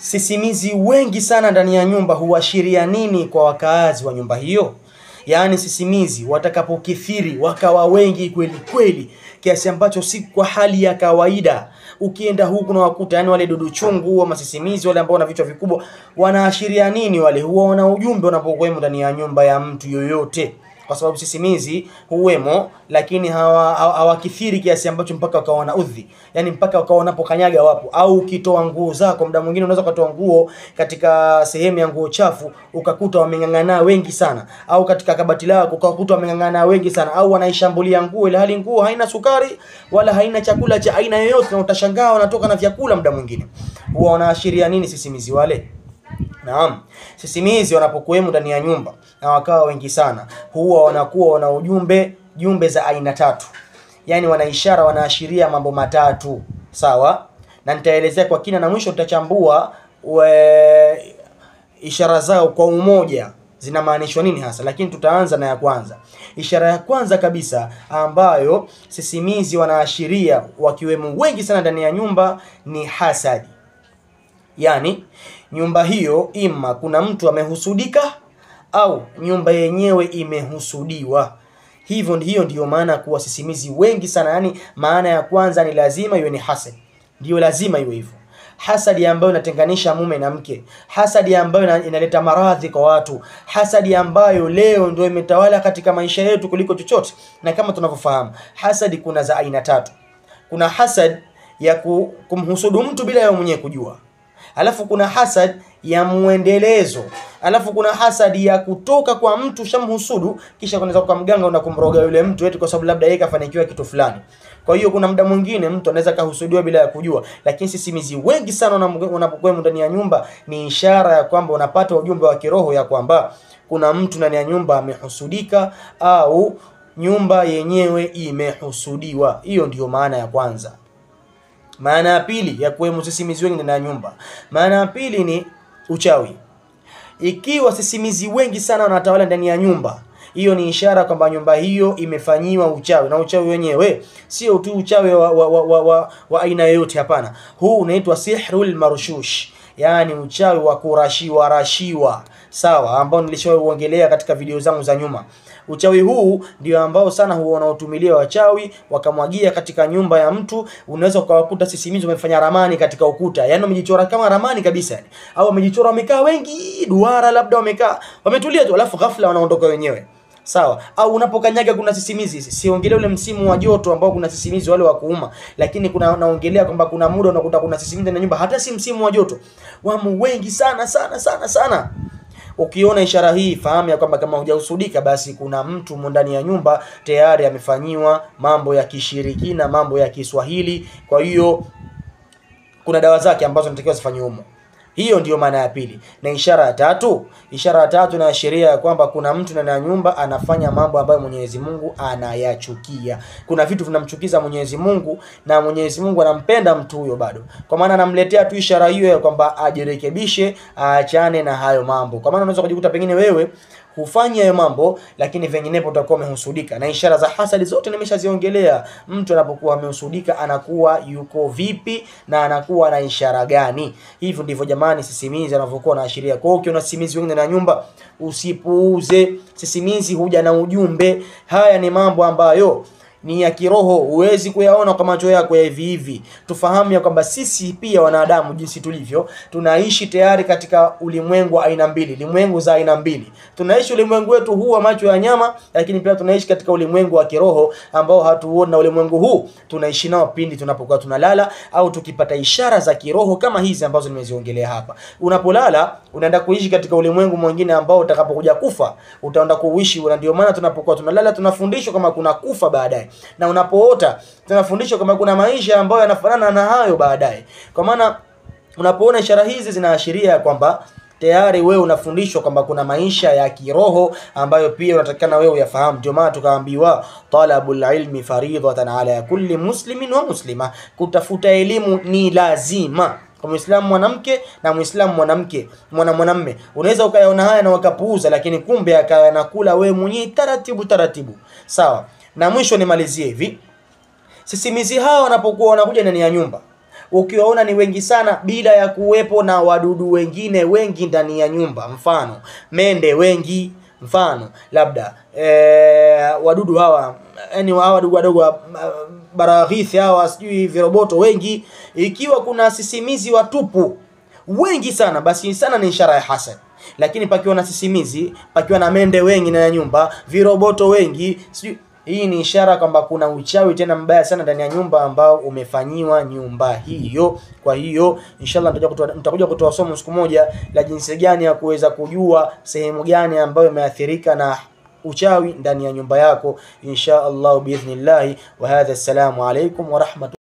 Sisimizi wengi sana ndani ya nyumba huashiria nini kwa wakaazi wa nyumba hiyo? Yaani sisimizi watakapokithiri wakawa wengi kweli kweli kiasi ambacho si kwa hali ya kawaida. Ukienda huku na wakuta yani wale dudu chungu wa masisimizi wale ambao wana vichwa vikubwa wanaashiria nini wale? Huwa wana ujumbe wanapokuwa ndani ya nyumba ya mtu yoyote. Kwa sababu sisimizi huwemo lakini hawakithiri kiasi ambacho mpaka wakawa na udhi. Yani mpaka wakawa wanapokanyaga wapo. Au ukitoa nguo zako muda mwingine unaweza kutoa nguo katika sehemu ya nguo chafu ukakuta wameng'ang'ana wengi sana, au katika kabati lako ukakuta wameng'ang'ana wengi sana, au wanaishambulia nguo ile hali nguo haina sukari wala haina chakula cha aina yoyote na utashangaa wanatoka na vyakula muda mwingine. Huwa wanaashiria nini sisimizi wale? Naam, sisimizi wanapokuwemo ndani ya nyumba na wakawa wengi sana, huwa wanakuwa wana jumbe za aina tatu. Yani wana ishara, wanaashiria mambo matatu. Sawa? Na nitaelezea kwa kina na mwisho tutachambua ishara zao kwa umoja zinamaanishwa nini hasa, lakini tutaanza na ya kwanza. Ishara ya kwanza kabisa ambayo sisimizi wanaashiria wakiwemo wengi sana ndani ya nyumba ni hasadi. Yani nyumba hiyo ima kuna mtu amehusudika au nyumba yenyewe imehusudiwa. Hiyo ndiyo maana kuwa sisimizi wengi sana. Yani maana ya kwanza ni lazima iwe ni hasad. Ndiyo lazima iwe hivyo. Hasadi ambayo inatenganisha mume na mke, hasadi ambayo inaleta maradhi kwa watu, hasadi ambayo leo ndio imetawala katika maisha yetu kuliko chochote. Na kama tunavyofahamu, hasadi kuna za aina tatu. Kuna hasad ya kumhusudu mtu bila yeye mwenyewe kujua. Alafu kuna hasad ya muendelezo. Alafu kuna hasadi ya kutoka kwa mtu shamhusudu kisha kunaweza kwa mganga na kumroga yule mtu eti kwa sababu labda yeye kafanikiwa kitu fulani. Kwa hiyo kuna muda mwingine mtu anaweza kahusudiwa bila ya kujua, lakini sisimizi wengi sana unapokuwa ndani ya nyumba ni ishara ya kwamba unapata ujumbe wa kiroho ya kwamba kuna mtu ndani ya nyumba amehusudika au nyumba yenyewe imehusudiwa. Hiyo ndiyo maana ya kwanza. Maana ya pili ya kuwemo sisimizi wengi ndani ya nyumba, maana ya pili ni uchawi. Ikiwa sisimizi wengi sana wanatawala ndani ya nyumba, hiyo ni ishara kwamba nyumba hiyo imefanyiwa uchawi. Na uchawi wenyewe sio tu uchawi wa aina yoyote, hapana. Huu unaitwa sihrul marshush, yani uchawi wa kurashiwa. Sawa, ambao nilishaongelea katika video zangu za nyuma. Uchawi huu ndio ambao sana huwa wanaotumilia wachawi wakamwagia katika nyumba ya mtu. Unaweza ukawakuta sisimizi wamefanya ramani katika ukuta, yani wamejichora kama ramani kabisa yani. Au wamejichora wamekaa wengi duara, labda wametulia tu alafu ghafla wanaondoka wenyewe. Sawa, au unapokanyaga kuna sisimizi. Siongelea ule msimu wa joto ambao kuna sisimizi wale wa kuuma, lakini naongelea kwamba kuna muda unakuta kuna sisimizi ndani ya nyumba hata si msimu wa joto. Wamo wengi sana. Ukiona ishara hii fahamu ya kwamba kama hujahusudika basi kuna mtu ndani ya nyumba tayari amefanyiwa mambo ya kishirikina, mambo ya Kiswahili. Kwa hiyo kuna dawa zake ambazo natakiwa zifanywe humo. Hiyo ndiyo maana ya pili. Na ishara ya tatu inaashiria ya kwamba kuna mtu ndani ya nyumba anafanya mambo ambayo Mwenyezi Mungu anayachukia. Kuna vitu vinamchukiza Mwenyezi Mungu na Mwenyezi Mungu anampenda mtu huyo bado. Kwa maana anamletea tu ishara hiyo ya kwamba ajirekebishe, aachane na hayo mambo. Kwa maana unaweza kujikuta pengine wewe hufanya hayo mambo lakini vinginevyo utakuwa umehusudika. Na ishara za hasadi zote nimeshaziongelea. Mtu anapokuwa amehusudika anakuwa yuko vipi na anakuwa na ishara gani. Hivyo ndivyo jamani sisimizi anavyokuwa naashiria. Kwa hiyo ukiona sisimizi wengi na nyumba usipuuze. Sisimizi huja na ujumbe. Haya ni mambo ambayo ni ya kiroho, huwezi kuyaona kwa macho yako ya hivi. Tufahamu ya kwamba sisi pia wanadamu jinsi tulivyo, tunaishi tayari katika ulimwengu wa aina mbili, ulimwengu za aina mbili. Tunaishi ulimwengu wetu huu wa macho ya nyama, lakini pia tunaishi katika ulimwengu wa kiroho ambao hatuoni. Na ulimwengu huu tunaishi nao pindi tunapokuwa tunalala au tukipata ishara za kiroho kama hizi ambazo nimeziongelea hapa. Unapolala unaenda kuishi katika ulimwengu mwingine ambao utakapokuja kufa utaenda kuishi. Na ndio maana tunapokuwa tunalala tunafundishwa kama kuna kufa baadaye, na unapoota tunafundishwa kama kuna maisha ambayo yanafanana na hayo baadaye. Kwa maana unapoona ishara hizi zinaashiria kwamba tayari wewe unafundishwa kwamba kuna maisha ya kiroho ambayo pia unatakikana wewe uyafahamu. Ndio maana tukaambiwa talabul ilmi faridatan ala kulli muslimin wa muslima, kutafuta elimu ni lazima kwa Muislamu mwanamke na Muislamu mwanamume. Unaweza ukayaona haya na wakapuuza, lakini kumbe akayanakula wewe mwenyewe taratibu. Sawa. Na mwisho nimalizie hivi. Sisimizi hao wanapokuwa wanakuja ndani ya nyumba, ukiwaona ni wengi sana bila ya kuwepo na wadudu wengine wengi ndani ya nyumba, mfano mende wengi, mfano labda wadudu hawa, yani hawa wadudu wadogo baraghithi hawa, sijui viroboto wengi, ikiwa kuna sisimizi watupu wengi sana, basi sana ni ishara ya hasad. Lakini pakiwa na sisimizi, pakiwa na mende wengi na nyumba, viroboto wengi, sijui, hii ni ishara kwamba kuna uchawi tena mbaya sana ndani ya nyumba ambao umefanyiwa nyumba hiyo. Kwa hiyo inshallah nitakuja kutoa somo siku moja la jinsi gani ya kuweza kujua sehemu gani ambayo imeathirika na uchawi ndani ya nyumba yako inshallah biidhnillah. Wa hadha, assalamu alaykum wa rahmatullahi